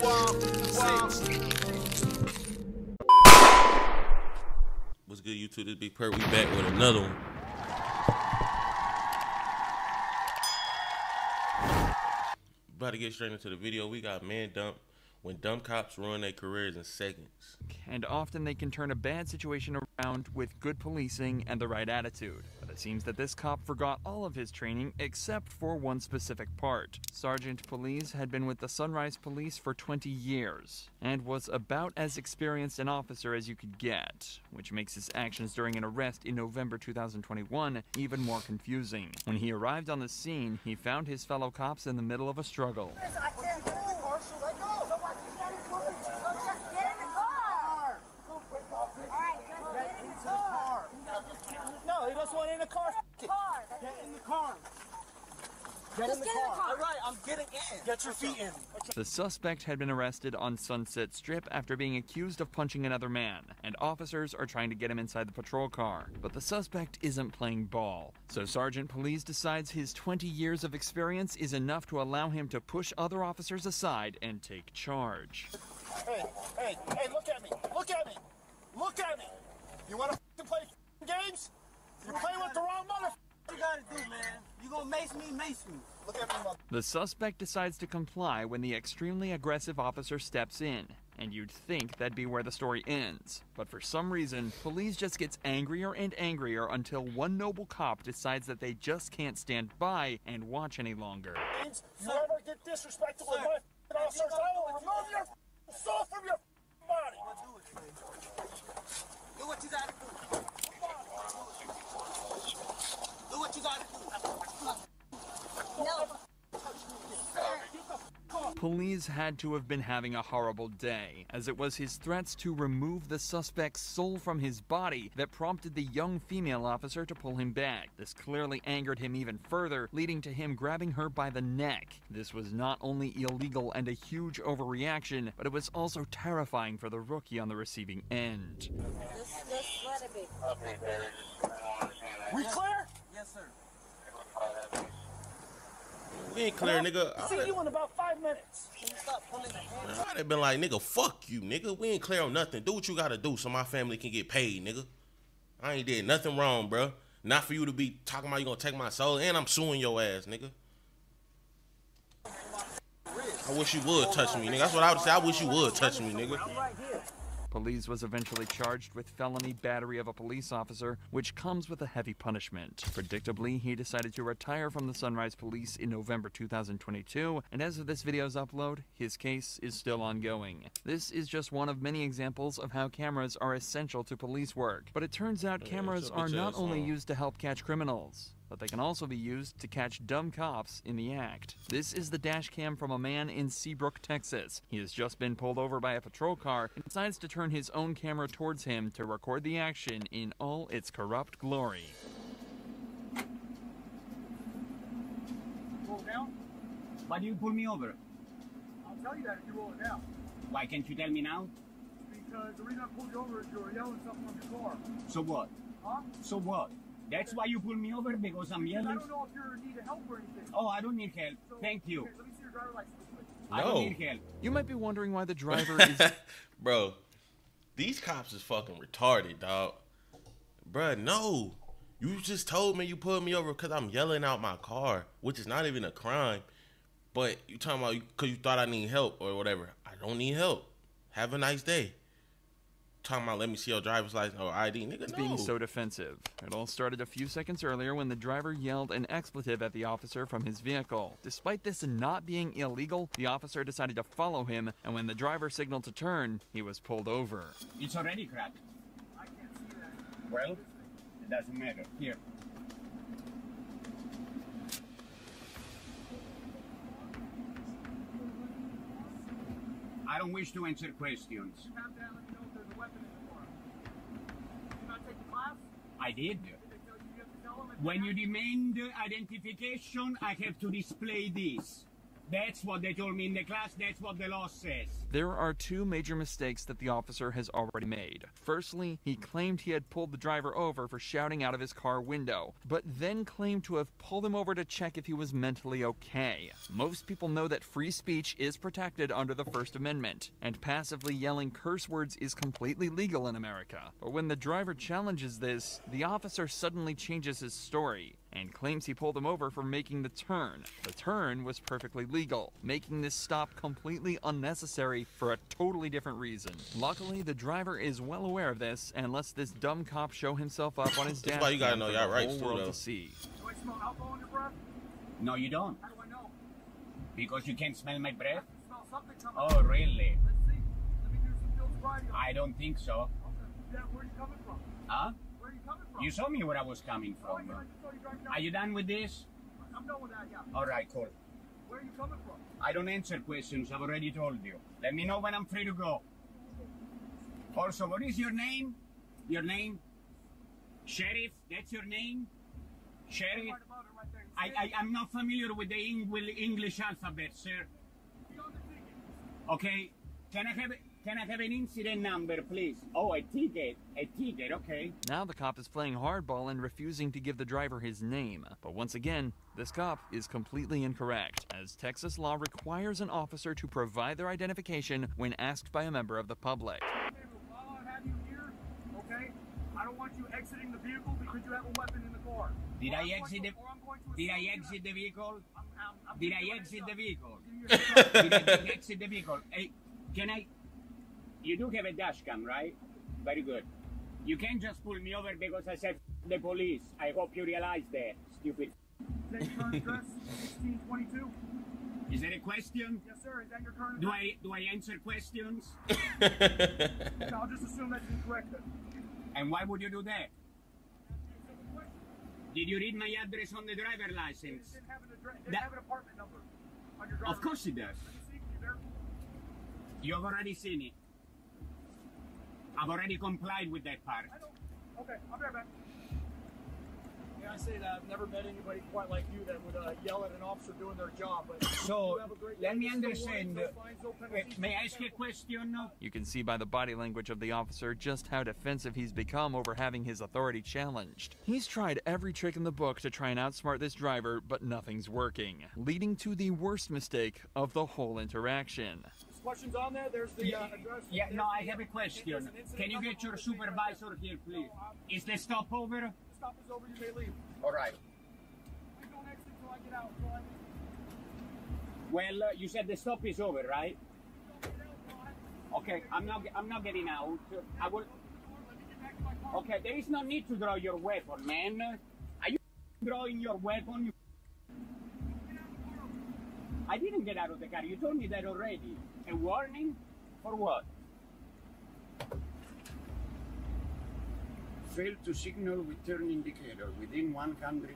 What's good, YouTube? This Big Perk. We back with another one. About to get straight into the video. We got man dumped when dumb cops ruin their careers in seconds. And often they can turn a bad situation around with good policing and the right attitude. But it seems that this cop forgot all of his training except for one specific part. Sergeant Police had been with the Sunrise Police for 20 years and was about as experienced an officer as you could get, which makes his actions during an arrest in November 2021 even more confusing. When he arrived on the scene, he found his fellow cops in the middle of a struggle. No, he doesn't want in the car. Get in the car. Get in the car. All right, I'm getting in. Get your feet in. The suspect had been arrested on Sunset Strip after being accused of punching another man, and officers are trying to get him inside the patrol car. But the suspect isn't playing ball, so Sergeant Police decides his 20 years of experience is enough to allow him to push other officers aside and take charge. Hey, look at me. Look at me. Look at me. You want to play games? You're playing with the wrong mother. What you gotta do, man? You gonna mace me? Look at me, mother. The suspect decides to comply when the extremely aggressive officer steps in, and you'd think that'd be where the story ends. But for some reason, police just gets angrier and angrier until one noble cop decides that they just can't stand by and watch any longer. You ever get disrespectful with my officers, I will remove your soul from your body. Do what you gotta do. Do what you gotta do. No. Police had to have been having a horrible day, as it was his threats to remove the suspect's soul from his body that prompted the young female officer to pull him back. This clearly angered him even further, leading to him grabbing her by the neck. This was not only illegal and a huge overreaction, but it was also terrifying for the rookie on the receiving end. Just let it be. We clear? Yes, sir. We ain't clear, nigga. I'll see you in about 5 minutes. Can you stop pulling the hand? I'd have been like, nigga, fuck you, nigga. We ain't clear on nothing. Do what you gotta do so my family can get paid, nigga. I ain't did nothing wrong, bro. Not for you to be talking about you gonna take my soul, and I'm suing your ass, nigga. I wish you would touch me, nigga. That's what I would say. I wish you would touch me, nigga. Police was eventually charged with felony battery of a police officer, which comes with a heavy punishment. Predictably, he decided to retire from the Sunrise Police in November 2022, and as of this video's upload, his case is still ongoing. This is just one of many examples of how cameras are essential to police work, but it turns out cameras are not only used to help catch criminals, but they can also be used to catch dumb cops in the act. This is the dash cam from a man in Seabrook, Texas. He has just been pulled over by a patrol car and decides to turn his own camera towards him to record the action in all its corrupt glory. Roll down? Why do you pull me over? I'll tell you that if you roll it down. Why can't you tell me now? Because the reason I pulled you over is you were yelling something on your car. So what? Huh? So what? That's why you pull me over, because I'm I yelling? don't know if you need help or anything. Oh, I don't need help. So, Thank you. Okay, let me see your driver's license real quick. I don't need help. You might be wondering why the driver is... Bro, these cops is fucking retarded, dog. Bruh, no. You just told me you pulled me over because I'm yelling out my car, which is not even a crime. But you talking about because you thought I need help or whatever. I don't need help. Have a nice day. Talking about let me see your driver's license or ID, nigga, no. being so defensive. It all started a few seconds earlier when the driver yelled an expletive at the officer from his vehicle. Despite this not being illegal, the officer decided to follow him, and when the driver signaled to turn, he was pulled over. It's already cracked. I can't see that. Well, it doesn't matter. Here. I don't wish to answer questions. You have to let me know if there's a weapon in the car. Did you not take the class? I did. Did they tell you you have to tell them? When you demand identification, I have to display this. That's what they told me in the class. That's what the law says. There are two major mistakes that the officer has already made. Firstly, he claimed he had pulled the driver over for shouting out of his car window, but then claimed to have pulled him over to check if he was mentally okay. Most people know that free speech is protected under the First Amendment, and passively yelling curse words is completely legal in America. But when the driver challenges this, the officer suddenly changes his story and claims he pulled him over for making the turn. The turn was perfectly legal, making this stop completely unnecessary for a totally different reason. Luckily, the driver is well aware of this and lets this dumb cop show himself up on his That's why you gotta know y'all rights whole too, world though. to see. Do I smell alcohol in your breath? No, you don't. How do I know? Because you can't smell my breath? I smell something coming. Oh, really? Let's see. Let me do some field sobriety. I don't think so. Okay. Yeah, where are you coming from? Huh? Where are you coming from? You saw me where I was coming Oh, from. yeah, I just saw you driving down. Are you done with this? I'm done with that, yeah. All right, cool. Where are you coming from? I don't answer questions. I've already told you. Let me know when I'm free to go. Also, what is your name? Your name? Sheriff? That's your name? Sheriff? Right about it right there. I'm not familiar with the English alphabet, sir. Be on the ticket. Okay. Can I have an incident number, please? Oh, a ticket. A ticket, okay. Now the cop is playing hardball and refusing to give the driver his name. But once again, this cop is completely incorrect, as Texas law requires an officer to provide their identification when asked by a member of the public. Okay, well, while I have you here, okay, I don't want you exiting the vehicle because you have a weapon in the car. Did Or I I'm going exit to- the- or I'm going to Did I assume you exit have- the vehicle? I'm Did giving you I a exit heads the up. vehicle? Give you a heads up. Did I exit the vehicle? Hey, can I? You do have a dash cam, right? Very good. You can't just pull me over because I said the police. I hope you realize that, stupid. Is that your current address? 1622? Is that a question? Yes, sir. Is that your current Do address? I answer questions? Okay, I'll just assume that's incorrect then. And why would you do that? Simple question. Did you read my address on the driver It license? didn't have an address. It didn't That- have an apartment number on your driver's Of course it does. license. Let me see. Can you verify? You've already seen it. I've already complied with that part. I know. Okay, I'll be right back. Yeah, I say that I've never met anybody quite like you that would yell at an officer doing their job. But So, you have a great let day. me There's no understand. warnings, no fines, no penalties. May I ask you a question? You can see by the body language of the officer just how defensive he's become over having his authority challenged. He's tried every trick in the book to try and outsmart this driver, but nothing's working, leading to the worst mistake of the whole interaction. There's questions on there. There's the address. Yeah, There's no, I the- have a there's question. an incident Can you number get your on the thing right supervisor here, please? Is the stop over? there. The stop is over. You may leave. All right. Please don't exit until I get out. Until I leave. Well, you said the stop is over, right? Don't get out until I have to Okay, I'm not getting out. I will. Let me get back to my car. Okay, there is no need to draw your weapon, man. Are you drawing your weapon? I didn't get out of the car. You told me that already. A warning? For what? Failed to signal with turn indicator within 100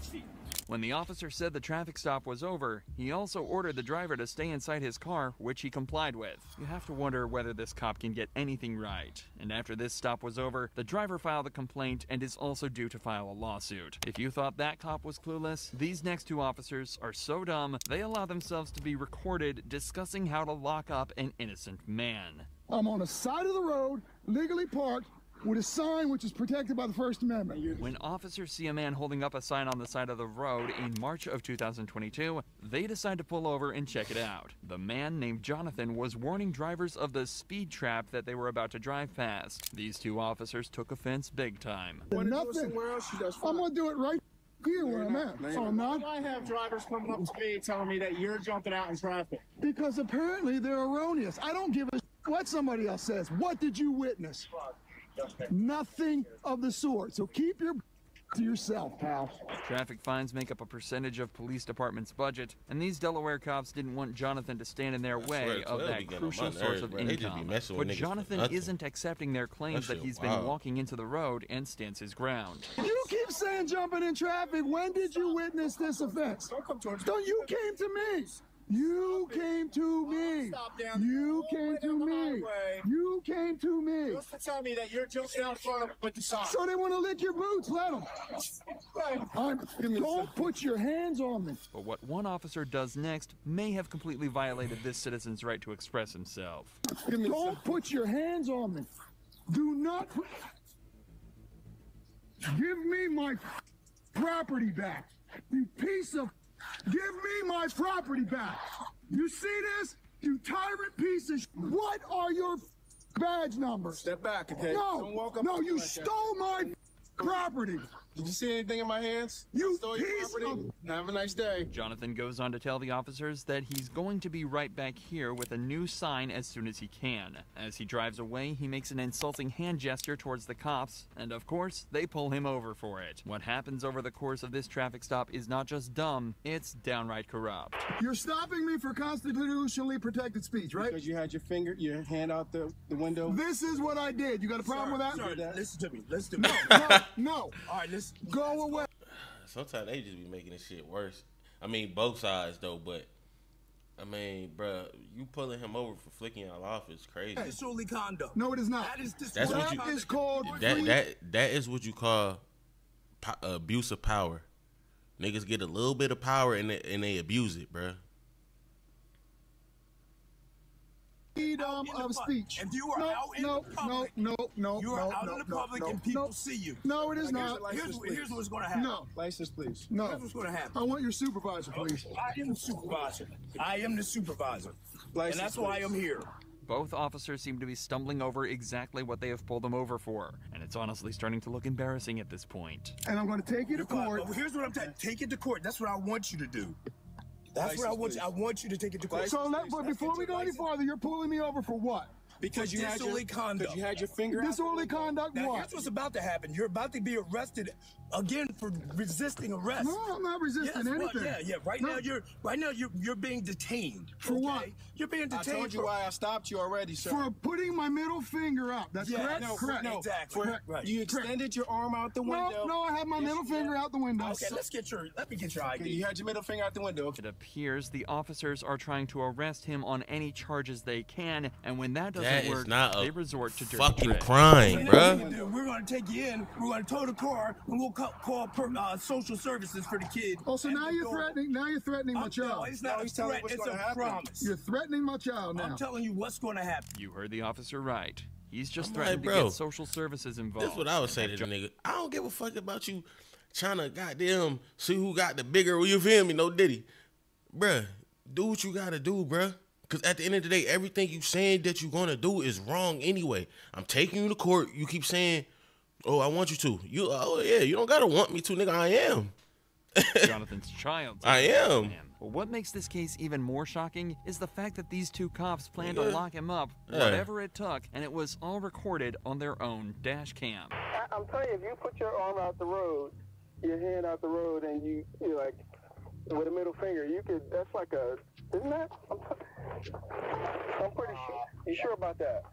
feet. When the officer said the traffic stop was over, he also ordered the driver to stay inside his car, which he complied with. You have to wonder whether this cop can get anything right. And after this stop was over, the driver filed a complaint and is also due to file a lawsuit. If you thought that cop was clueless, these next two officers are so dumb, they allow themselves to be recorded discussing how to lock up an innocent man. I'm on the side of the road, legally parked, with a sign which is protected by the First Amendment. When officers see a man holding up a sign on the side of the road in March of 2022, they decide to pull over and check it out. The man named Jonathan was warning drivers of the speed trap that they were about to drive past. These two officers took offense big time. Nothing. I'm gonna do it right here where I'm at. So I'm not. I have drivers coming up to me telling me that you're jumping out in traffic. Because apparently they're erroneous. I don't give a what somebody else says. What did you witness? Nothing of the sort. So keep your to yourself, pal. Traffic fines make up a percentage of police department's budget, and these Delaware cops didn't want Jonathan to stand in their way swear, of 12 be that getting on crucial my source nerves, of bro. They just be income. messing But with niggas for Jonathan nothing. isn't accepting their claims That that shit he's been wild. walking into the road and stands his ground. You keep saying jumping in traffic. When did you witness this offense? Don't come towards me. So you came to me. You came to me. Stop down. You came to me. You came to me. Just to tell me that you're just down front with the sign. So they want to lick your boots. Let them. Don't put your hands on me. But what one officer does next may have completely violated this citizen's right to express himself. Don't put your hands on me. Do not. Give me my property back. You piece of. Give me my property back. You see this? You tyrant piece of. What are your badge numbers? Step back, okay? No, Don't walk up no, to me you like that. stole my property. Did you see anything in my hands? You Stole your piece property? Have a nice day. Jonathan goes on to tell the officers that he's going to be right back here with a new sign as soon as he can. As he drives away, he makes an insulting hand gesture towards the cops, and of course, they pull him over for it. What happens over the course of this traffic stop is not just dumb, it's downright corrupt. You're stopping me for constitutionally protected speech, right? Because you had your hand out the window. This is what I did. You got a problem with that? Sir, Listen to me. Listen to me. No. All right, listen. Go away. Sometimes they just be making this shit worse. I mean, both sides though, but I mean, bruh, you pulling him over for flicking y'all off is crazy. Disorderly conduct. No, it is not. That is That's what disorderly you- That conduct. is called That is what you call abuse of power. Niggas get a little bit of power and they abuse it, bruh. freedom of speech. If you are out in the public, you are out in the public and people see you. No, it is not. Here's what's going to happen. No. License, please. No. Here's what's going to happen. I want your supervisor, please. I am the supervisor. I am the supervisor. License, And that's why please. I'm here. Both officers seem to be stumbling over exactly what they have pulled them over for, and it's honestly starting to look embarrassing at this point. And I'm going to take you to court. But here's what I'm telling you. Take it to court. That's what I want you to do. That's what I want you. I want you to take it to court. So but before we go any farther, you're pulling me over for what? Because you had your disorderly conduct. Because you had your finger out. Disorderly conduct Now, what? here's what's about to happen. You're about to be arrested again for resisting arrest. No, I'm not resisting Yes, well, anything. yeah. Right No. now you're being detained. For what? You're being I detained. told you why I stopped you already, sir. For putting my middle finger up. That's Yeah, correct? no, Correct. no. Exactly. For- Right. You extended your arm out the window. No, I have my middle finger out the window. Okay, let me get your ID. You had your middle finger out the window. It appears the officers are trying to arrest him on any charges they can, and when that doesn't That is work, not they a resort to dirty fucking tricks. crime, And bruh. we're going to take you in. We're going to tow the car, and we'll call social services for the kid. Oh, so now you're threatening. Now you're threatening my No, child. it's not No, a he's telling threat. what's It's gonna a happen. promise. You're threatening my child now. I'm telling you what's going to happen. You heard the officer right. He's just I'm threatened like, to bro, get social services involved. That's what I would say to the nigga. I don't give a fuck about you trying to goddamn see who got the bigger, you feel me? No Diddy. Bruh, do what you gotta do, bruh. Because at the end of the day, everything you saying that you gonna do is wrong anyway. I'm taking you to court. You keep saying, oh, I want you to. Oh, yeah, you don't gotta want me to, nigga. I am. Jonathan's child. I am. But what makes this case even more shocking is the fact that these two cops planned to Yeah. lock him up, Yeah. whatever it took, and it was all recorded on their own dash cam. I'm telling you, if you put your arm out the road, your hand out the road, and you like with a middle finger, you could. That's like a, isn't that? I'm pretty sure. You sure about that?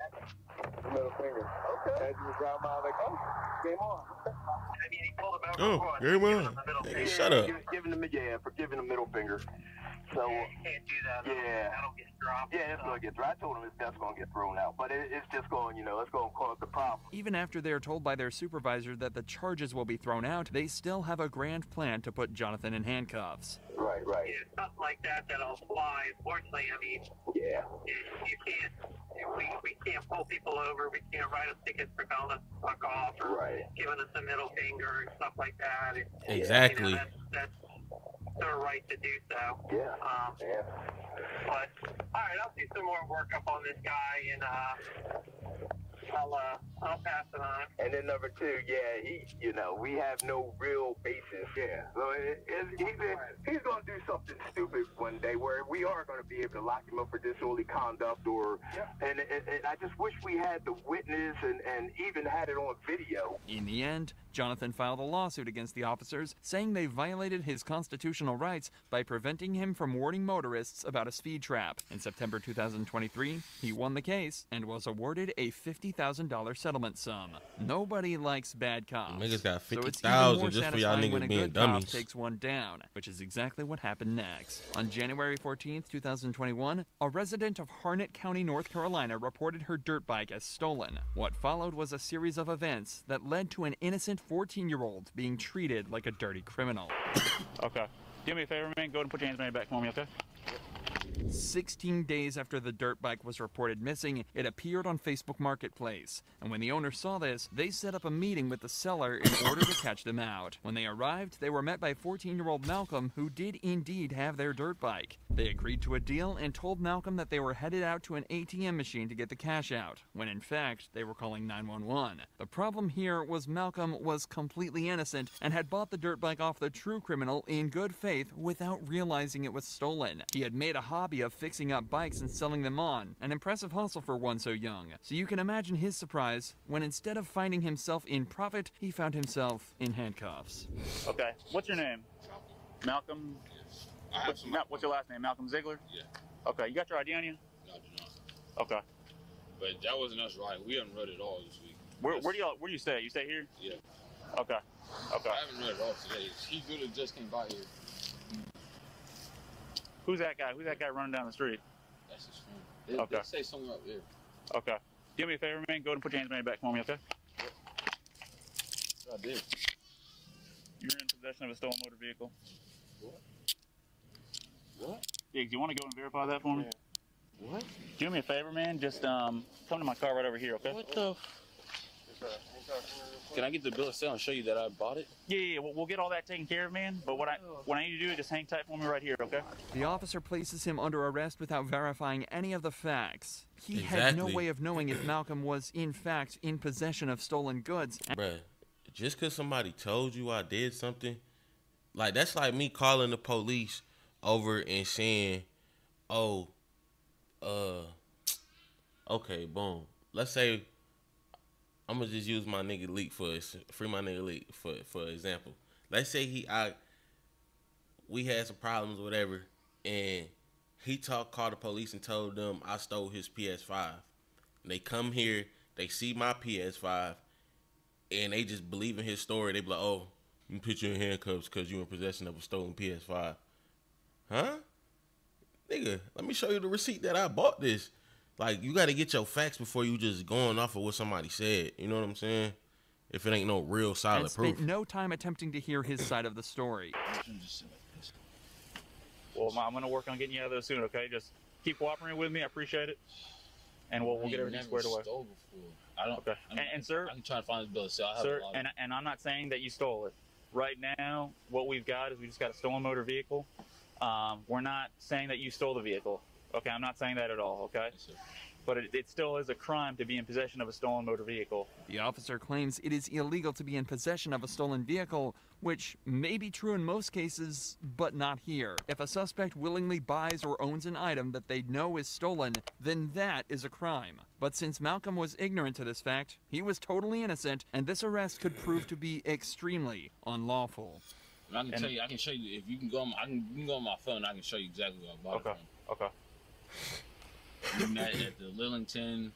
Middle finger. Okay. As you drive by, like, oh, game on. Oh, game on. Nigga, shut up. Giving them, for giving the middle finger. So Can't do that. yeah, That'll get dropped. yeah, it's gonna get thrown. I told him that's gonna get thrown out, but it's just going, it's gonna cause the problem. Even after they're told by their supervisor that the charges will be thrown out, they still have a grand plan to put Jonathan in handcuffs. Right. Yeah, something like that'll fly. Unfortunately, I mean, Yeah. you can't. We can't pull people over. We can't write them tickets for telling us to fuck off or Right. giving us a middle finger and stuff like that. Exactly. That's their right to do so. Yeah. Yeah. But all right, I'll do some more work up on this guy, and I'll pass it on. And then number two, we have no real basis. Yeah. So he's going to do something stupid one day where we are going to be able to lock him up for disorderly conduct and I just wish we had the witness and even had it on video. In the end, Jonathan filed a lawsuit against the officers, saying they violated his constitutional rights by preventing him from warning motorists about a speed trap. In September 2023, he won the case and was awarded a $50,000 settlement. settlement sum. Nobody likes bad cops. Niggas got so it's 50,000 even more just for y'all satisfying when niggas a being good cop dummies. takes one down, which is exactly what happened next. On January 14th, 2021, a resident of Harnett County, North Carolina reported her dirt bike as stolen. What followed was a series of events that led to an innocent 14-year-old being treated like a dirty criminal. Okay. Do me a favor, man. Go ahead and put your hands behind your back for me, okay? 16 days after the dirt bike was reported missing, it appeared on Facebook Marketplace. And when the owner saw this, they set up a meeting with the seller in order to catch them out. When they arrived, they were met by 14-year-old Malcolm, who did indeed have their dirt bike. They agreed to a deal and told Malcolm that they were headed out to an ATM machine to get the cash out, when in fact, they were calling 911. The problem here was Malcolm was completely innocent and had bought the dirt bike off the true criminal in good faith without realizing it was stolen. He had made a hobby of fixing up bikes and selling them on, an impressive hustle for one so young. So you can imagine his surprise when instead of finding himself in profit, he found himself in handcuffs. Okay. What's your name? Malcolm? What's your last name? Malcolm Ziegler? Yeah. Okay. You got your ID on you? No, I do not. Okay. But that wasn't us riding. We haven't rode it all this week. Where do you stay? You stay here? Yeah. Okay. Okay. I haven't rode it all today. He could have just came by here. Who's that guy? Who's that guy running down the street? That's his friend. They say somewhere up there. Okay. Do me a favor, man. Go ahead and put your hands behind your back for me, okay? I did. You're in possession of a stolen motor vehicle. What? Yeah, do you want to go and verify that for me? What? Do me a favor, man. Just come to my car right over here, okay? What the? Can I get the bill of sale and show you that I bought it? Yeah. We'll get all that taken care of, man. But what I need to do is just hang tight for me right here, okay? The officer places him under arrest without verifying any of the facts. He had no way of knowing if Malcolm was in fact in possession of stolen goods. Bruh, just because somebody told you I did something, like that's like me calling the police over and saying, oh, okay, boom. Let's say I'm gonna just use my nigga Leak free my nigga Leak for example. Let's say we had some problems or whatever, and he called the police and told them I stole his PS5. And they come here, they see my PS5, and they just believe in his story. They be like, oh, you put you in handcuffs because you in possession of a stolen PS5. Huh? Nigga, let me show you the receipt that I bought this. Like, you got to get your facts before you just going off of what somebody said. You know what I'm saying? If it ain't no real solid and proof. spent no time attempting to hear his side of the story. Well, I'm going to work on getting you out of there soon, okay? Just keep cooperating with me. I appreciate it. And we'll get everything squared away. Stole before. I don't. Okay. And sir, I can try to find the bill of sale. Sir, and I'm not saying that you stole it. Right now, what we've got is we just got a stolen motor vehicle. We're not saying that you stole the vehicle. Okay, I'm not saying that at all, okay? Yes, sir. But it still is a crime to be in possession of a stolen motor vehicle. The officer claims it is illegal to be in possession of a stolen vehicle, which may be true in most cases, but not here. If a suspect willingly buys or owns an item that they know is stolen, then that is a crime. But since Malcolm was ignorant to this fact, he was totally innocent, and this arrest could prove to be extremely unlawful. I can tell you. I can show you if you can go. You can go on my phone. I can show you exactly what I bought it from. Okay. You met at the Lillington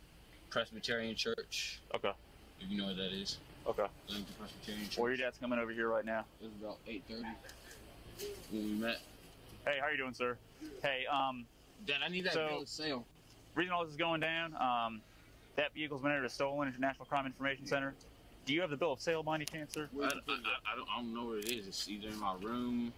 Presbyterian Church. Okay. If you know what that is. Okay. Lillington Presbyterian Church. Well, your dad's coming over here right now. It was about 8:30 when we met. Hey, how you doing, sir? Hey, Dad, I need that bill of sale. Reason all this is going down, that vehicle's been entered as stolen at the National Crime Information Center. Do you have the bill of sale by any chance, sir? I don't know where it is. It's either in my room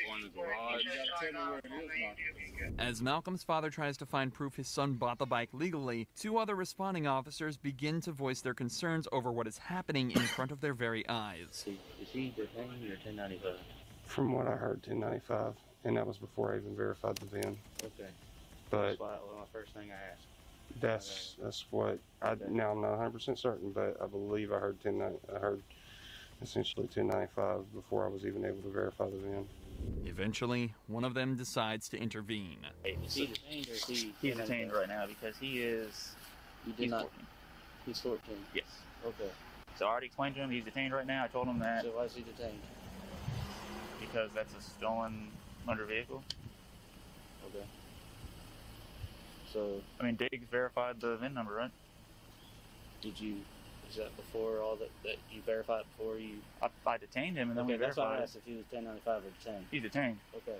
or in the garage. You gotta tell me where it is, As Malcolm's father tries to find proof his son bought the bike legally, two other responding officers begin to voice their concerns over what is happening in front of their very eyes. Is he detained or 1095? From what I heard, 1095, and that was before I even verified the VIN. Okay. But that's my first thing I asked. That's what now I'm not 100% certain, but I believe I heard essentially 1095 before I was even able to verify the VIN. Eventually, one of them decides to intervene. Hey, is he detained or is he? He's detained right now because he is. He's 14. He's 14. Yes. Okay. So I already explained to him he's detained right now. I told him that. So why is he detained? Because that's a stolen motor vehicle. Okay. So, I mean, Diggs verified the VIN number, right? Did you Is that before all that you verified before you? I detained him and then we That's why I verified. asked if he was 1095 or detained. He's detained. Okay.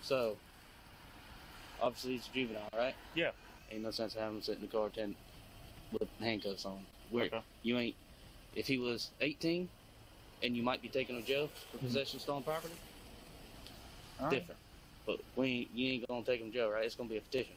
So, obviously he's a juvenile, right? Yeah. Ain't no sense of having him sit in the car with handcuffs on. Where Okay. you ain't. If he was 18, and you might be taking him to jail for possession of stolen property, All right. different. But you ain't gonna take him to jail, right? It's gonna be a petition.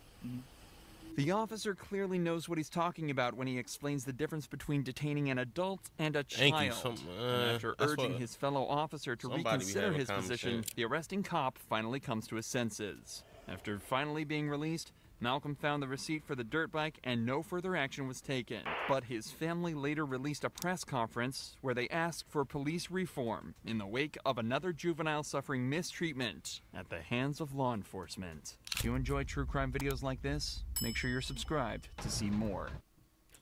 The officer clearly knows what he's talking about when he explains the difference between detaining an adult and a Thank you. child. And after That's urging what- his fellow officer to somebody be reconsider having his common position, sense. the arresting cop finally comes to his senses. After finally being released, Malcolm found the receipt for the dirt bike and no further action was taken. But his family later released a press conference where they asked for police reform in the wake of another juvenile suffering mistreatment at the hands of law enforcement. If you enjoy true crime videos like this, make sure you're subscribed to see more.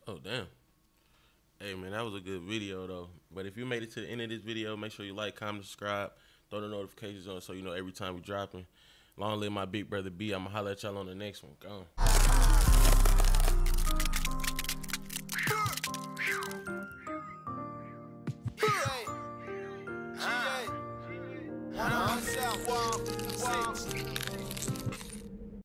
Oh, damn. Hey, man, that was a good video, though. But if you made it to the end of this video, make sure you like, comment, subscribe, throw the notifications on so you know every time we dropping. Long live my big brother B. I'm going to holler at y'all on the next one. Gone. South,